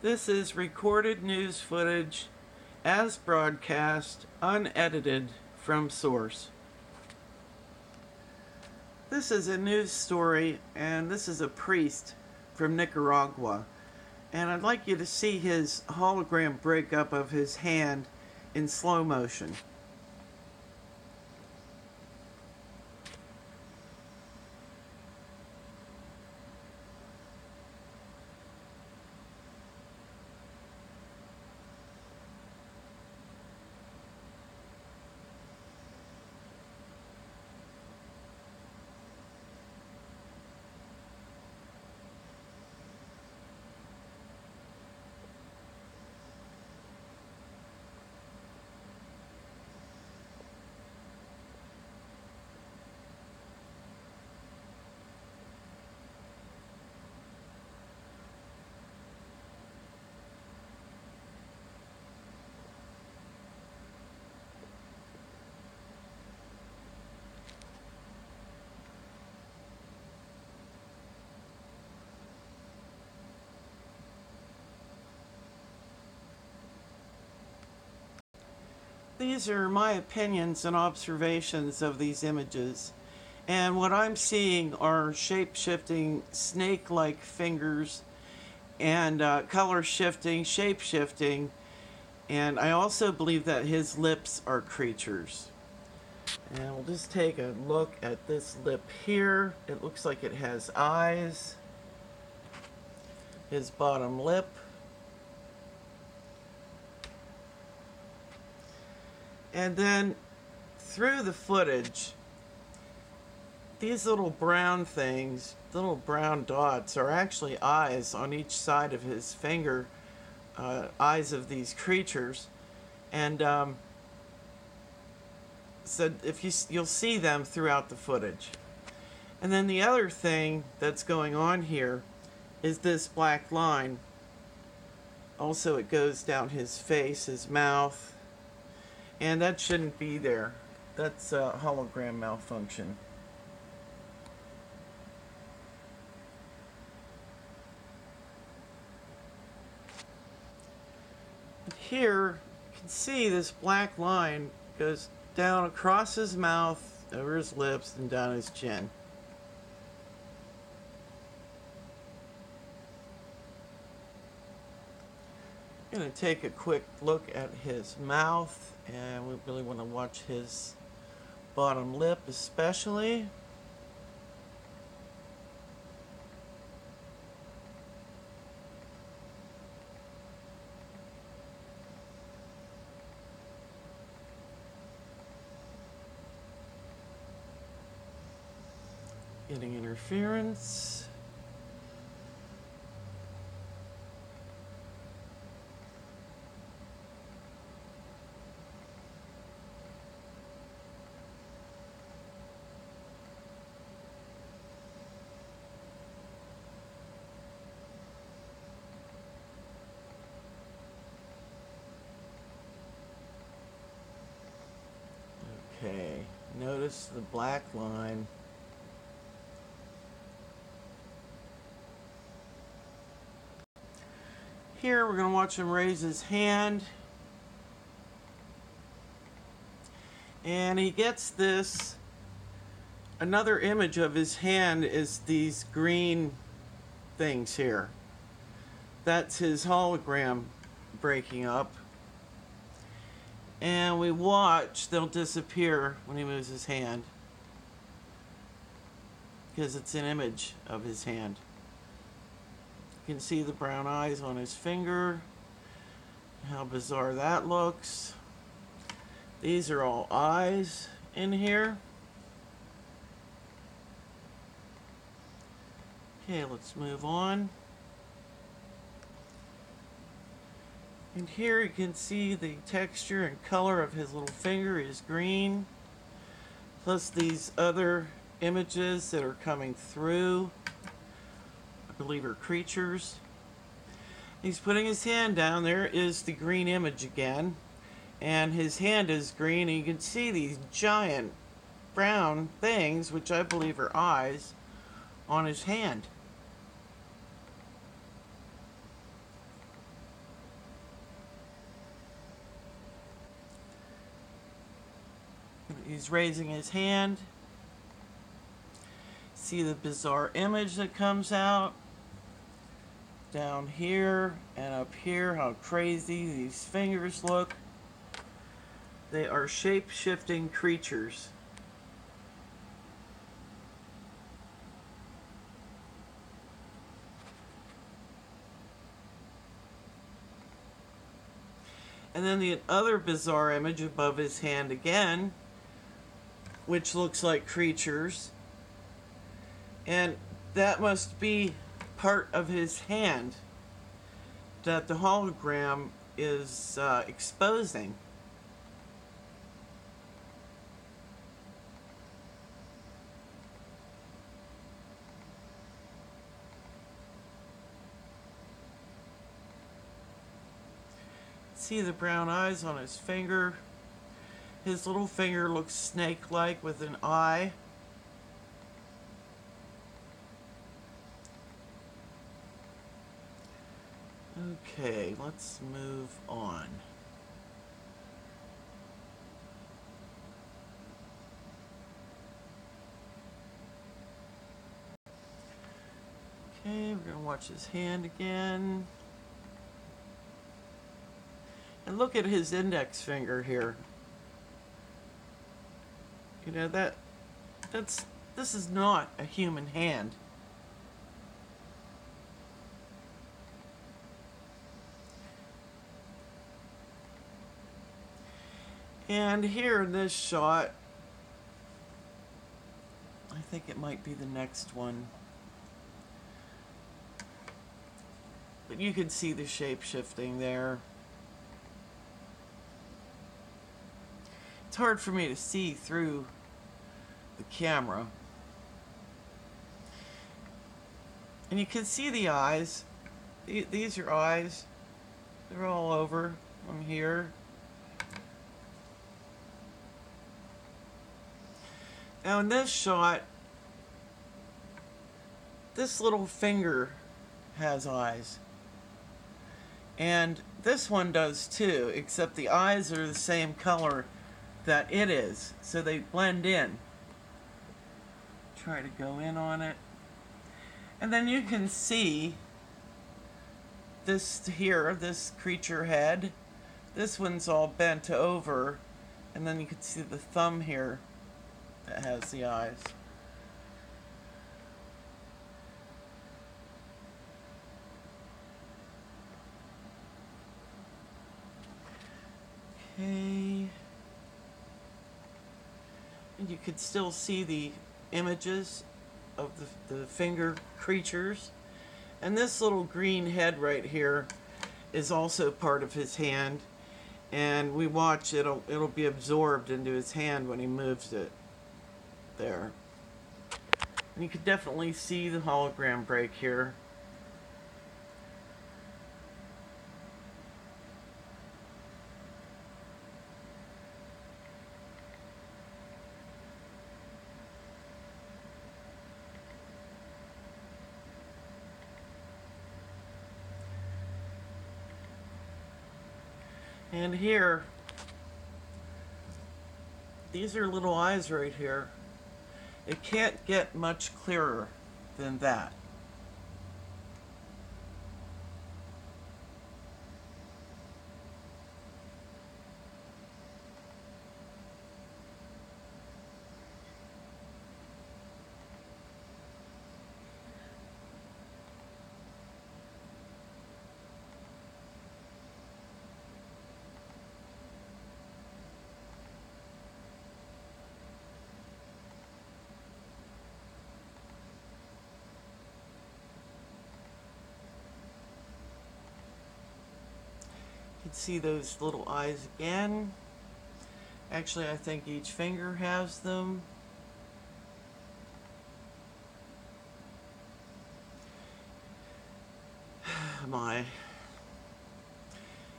This is recorded news footage as broadcast, unedited from source. This is a news story, and this is a priest from Nicaragua. And I'd like you to see his hologram breakup of his hand in slow motion. These are my opinions and observations of these images. And what I'm seeing are shape-shifting, snake-like fingers and color shifting, shape shifting. And I also believe that his lips are creatures. And we'll just take a look at this lip here. It looks like it has eyes. His bottom lip. And then through the footage, these little brown things, little brown dots, are actually eyes on each side of his finger, eyes of these creatures. And so if you'll see them throughout the footage. And then the other thing that's going on here is this black line. Also, it goes down his face, his mouth. And that shouldn't be there. That's a hologram malfunction. Here, you can see this black line goes down across his mouth, over his lips, and down his chin. I'm going to take a quick look at his mouth, and we really want to watch his bottom lip especially. Getting interference. Okay, notice the black line. Here we're going to watch him raise his hand. And he gets this. Another image of his hand is these green things here. That's his hologram breaking up. And we watch, they'll disappear when he moves his hand, because it's an image of his hand. You can see the brown eyes on his finger. How bizarre that looks. These are all eyes in here. Okay, let's move on. And here you can see the texture and color of his little finger is green. Plus these other images that are coming through, I believe are creatures. He's putting his hand down. There is the green image again. And his hand is green, and you can see these giant brown things, which I believe are eyes, on his hand. He's raising his hand. See the bizarre image that comes out down here and up here, how crazy these fingers look. They are shape-shifting creatures. And then the other bizarre image above his hand again, which looks like creatures. And that must be part of his hand that the hologram is exposing. See the brown eyes on his finger. His little finger looks snake-like with an eye. Okay, let's move on. Okay, we're going to watch his hand again. And look at his index finger here. You know, this is not a human hand. And here in this shot, I think it might be the next one. But you can see the shape shifting there. It's hard for me to see through the camera. And you can see the eyes. These are eyes. They're all over from here. Now in this shot, this little finger has eyes. And this one does too, except the eyes are the same color that it is, so they blend in. Try to go in on it. And then you can see this here, this creature head. This one's all bent over, and then you can see the thumb here that has the eyes. Okay. And you could still see the images of the finger creatures. And this little green head right here is also part of his hand. And we watch, it'll be absorbed into his hand when he moves it. There. And you can definitely see the hologram break here. And here, these are little eyes right here. It can't get much clearer than that. You can see those little eyes again. Actually, I think each finger has them. My.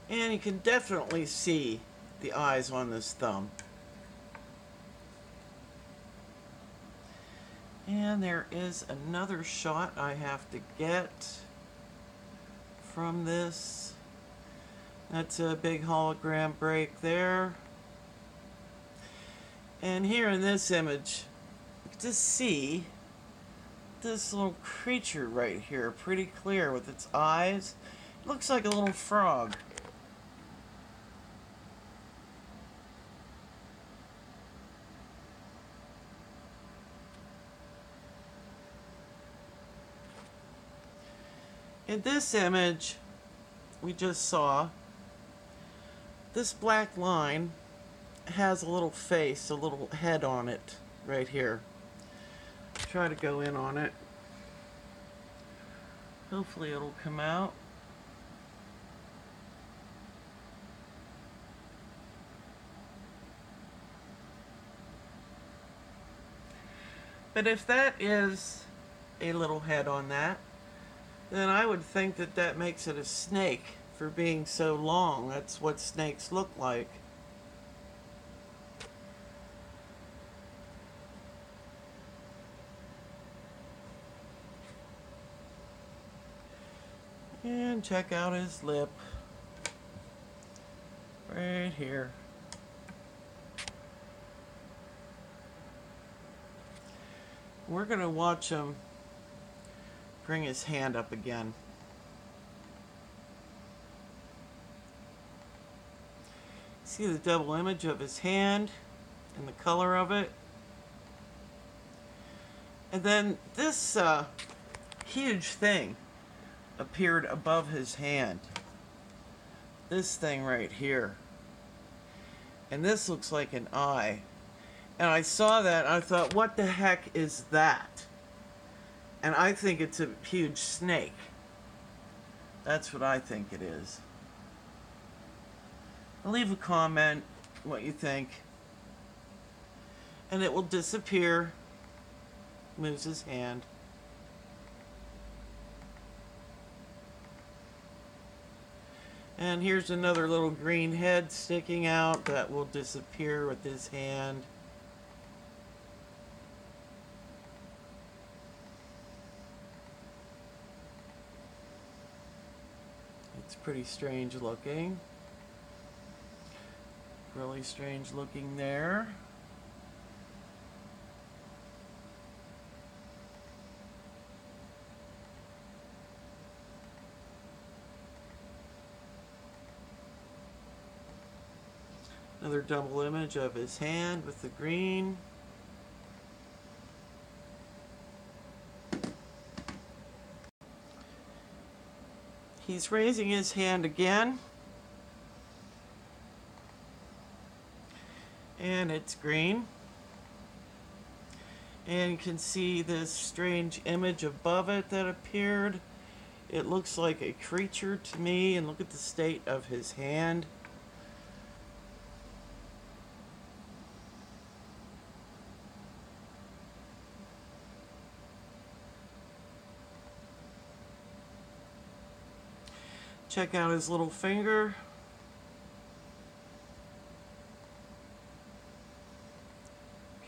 And you can definitely see the eyes on this thumb. And there is another shot I have to get from this. That's a big hologram break there. And here in this image, you can just see this little creature right here, pretty clear with its eyes. It looks like a little frog. In this image we just saw, this black line has a little face, a little head on it right here. Try to go in on it. Hopefully it'll come out. But if that is a little head on that, then I would think that that makes it a snake for being so long. That's what snakes look like. And check out his lip. Right here. We're going to watch him bring his hand up again. See the double image of his hand and the color of it. And then this huge thing appeared above his hand. This thing right here. And this looks like an eye. And I saw that and I thought, what the heck is that? And I think it's a huge snake. That's what I think it is. Leave a comment what you think. And it will disappear. Moves his hand. And here's another little green head sticking out that will disappear with his hand. It's pretty strange looking. Really strange looking there. Another double image of his hand with the green. He's raising his hand again. And it's green. And you can see this strange image above it that appeared. It looks like a creature to me, and look at the state of his hand. Check out his little finger.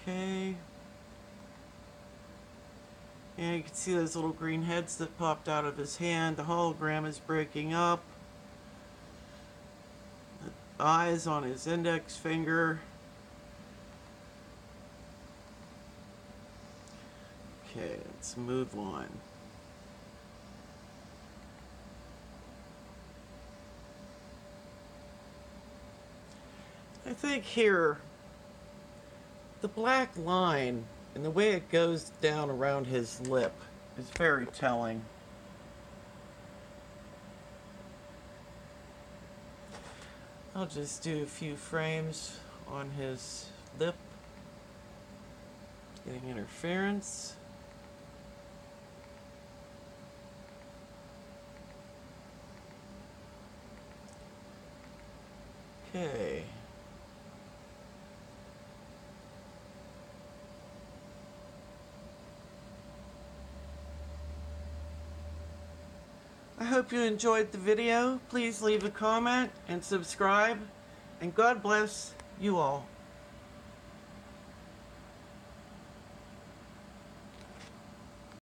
Okay. And you can see those little green heads that popped out of his hand. The hologram is breaking up. The eyes on his index finger. Okay, let's move on. I think here, the black line and the way it goes down around his lip is very telling. I'll just do a few frames on his lip, getting interference. Okay. I hope you enjoyed the video. Please leave a comment and subscribe. And God bless you all.